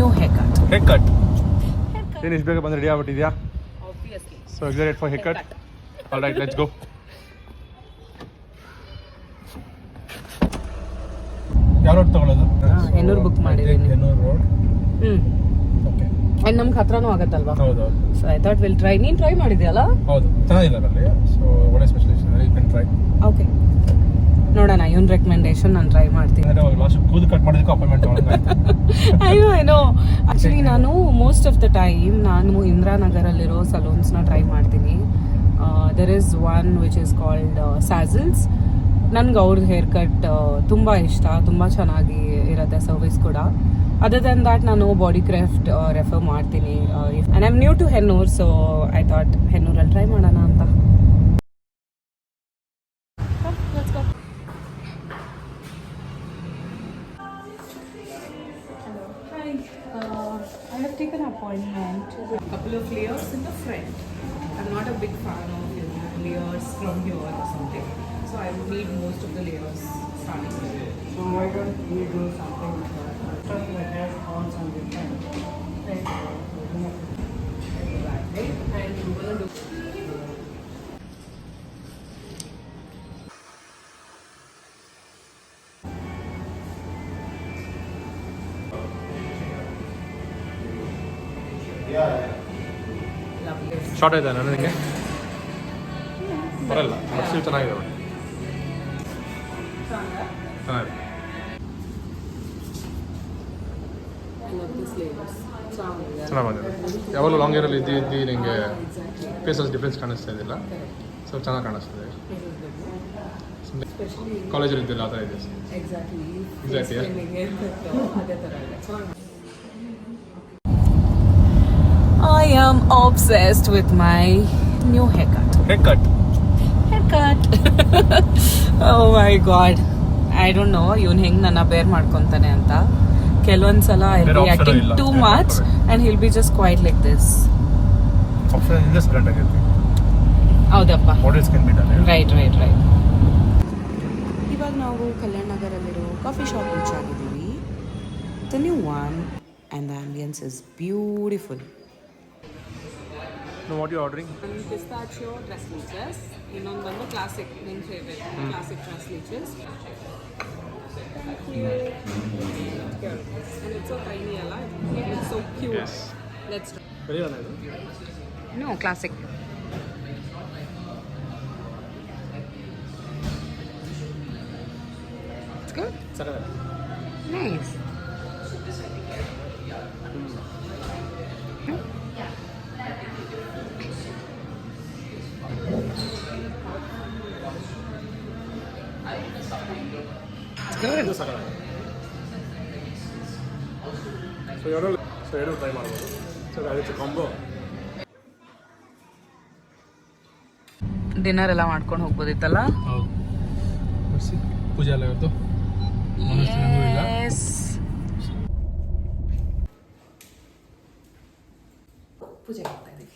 new haircut. Haircut. ಏನು ಇಷ್ಟು ಬೇಗ ಬಂದು ready ಆಗ್ಬಿಟ್ಟಿದ್ಯಾ? Obviously. So excited for haircut. All right, let's go. ಯಾವ ರೋಡ್ ತಗೊಳ್ಳೋದು? ಹೆನ್ನೂರು ಬುಕ್ ಮಾಡಿದ್ದೀನಿ. ಹೆನ್ನೂರು ರೋಡ್. ಓಕೆ. ಅಂಡ್ ನಮ್ಗೆ ಹತ್ರನೂ ಆಗತ್ತಲ್ವಾ? ಹೌದು. So I thought will try. ನೀನು ಟ್ರೈ ಮಾಡಿದ್ಯಲ್ಲ? ಹೌದು, ಚೆನ್ನಾಗಿದೆ ಅಲ್ಲಿ. ಸೊ ಒಳ್ಳೆ specialist, you can try. Okay, ನೋಡೋಣ. ಇವನ್ ರೆಕಮೆಂಡೇಶನ್ ನಾನು ಟ್ರೈ ಮಾಡ್ತೀನಿ. ಲಾಸ್ಟ್ ಕೂದಲು ಕಟ್ ಮಾಡೋದಕ್ಕೆ ಅಪಾಯಿಂಟ್ಮೆಂಟ್ ತಗೊಂಡು ಐ ನೋ ಆಕ್ಚುಲಿ ನಾನು ಮೋಸ್ಟ್ ಆಫ್ ದ ಟೈಮ್ ನಾನು ಇಂದಿರಾನಗರಲ್ಲಿರೋ ಸಲೂನ್ಸ್ನ ಟ್ರೈ ಮಾಡ್ತೀನಿ. There is one which is called ಸ್ಯಾಸಲ್ಸ್. ನನ್ಗೆ ಅವ್ರದ್ದು ಹೇರ್ ಕಟ್ ತುಂಬ ಇಷ್ಟ, ತುಂಬ ಚೆನ್ನಾಗಿ ಇರುತ್ತೆ ಸರ್ವಿಸ್ ಕೂಡ. ಅದರ್ ದೆನ್ ದ್ಯಾಟ್ ನಾನು ಬಾಡಿ ಕ್ರಾಫ್ಟ್ ರೆಫರ್ ಮಾಡ್ತೀನಿ. And I am new to Hennur, so I thought ಹೆನ್ನೂರಲ್ಲಿ ಟ್ರೈ ಮಾಡೋಣ ಅಂತ. I have taken an appointment with a couple of layers in the front. I'm not a big fan of layers from here or something, so I would need most of the layers starting here. So why don't we do something stuff like hair falls on the front? Right. And you're gonna do. Lovely. Short ಆಯ್ತಾ ನನಗೆ? ಬರಲ್ಲ, still ಚೆನ್ನಾಗಿದೆ. ಚೆನ್ನಾಗಿದೆ. ಚೆನ್ನಾಗಿ ಬಂದಿದೆ. ಯಾವಾಗಲೂ long ಹೇರಲ್ಲಿ ಇದ್ದು ನಿಮಗೆ ಫೇಸಸ್ ಡಿಫ್ರೆನ್ಸ್ ಕಾಣಿಸ್ತಾ ಇದ್ದಿಲ್ಲ. ಸೊ ಚೆನ್ನಾಗಿ ಕಾಣಿಸ್ತದೆ. ಕಾಲೇಜಲ್ಲಿ ಇದ್ದಿಲ್ಲ ಆ ಥರ ಇದೆ. Exactly. I am obsessed with my new haircut. Haircut. Oh my god. I don't know ಇವನು ಹೆಂಗೆ ನನ್ನ ಬೇರ್ ಮಾಡ್ಕೊತಾನೆ ಅಂತ. ಕೆಲವೊಂದ್ಸಲ I'll be acting too much and he'll be just quiet like this. Option ಇದೆ ಸ್ಪ್ರೆಡ್ ಆಗುತ್ತೆ. ಹೌದಪ್ಪ. Models can be done. Right. ಇವಾಗ ನಾವು ಕಲ್ಯಾಣ ನಗರಲ್ಲಿರೋ ಕಾಫಿ ಶಾಪ್ ರೀಚ್ ಆಗಿದ್ದೀವಿ. The new one and the ambience is beautiful. So what are you ordering? Pistachio dress leeches. ಇನ್ನೊಂದು ಬಂದು classic, ನನ್ನ favourite classic dress leeches. And it's so tiny ಅಲ್ಲ? It's so cute. Yes. Let's try. Very nice. No, classic. It's good. Nice. Good. So ಎರಡು try ಮಾಡ್ಬೋದು. So ಅದಕ್ಕೆ combo. Dinner ಎಲ್ಲ ಮಾಡ್ಕೊಂಡು ಹೋಗ್ಬೋದಿತ್ತಲ್ಲ? ಹೌದು. ಪೂಜೆ ಎಲ್ಲ ಇವತ್ತು. Yes. ಪೂಜೆ ಮಾಡ್ತಾ ಇದ್ದೀವಿ.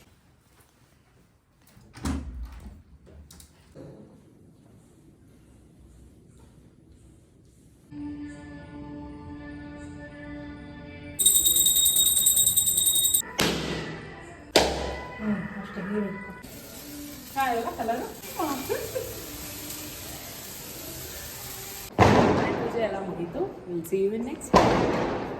ಪೂಜೆ ಎಲ್ಲ ಮುಗೀತು. We'll see you in next video.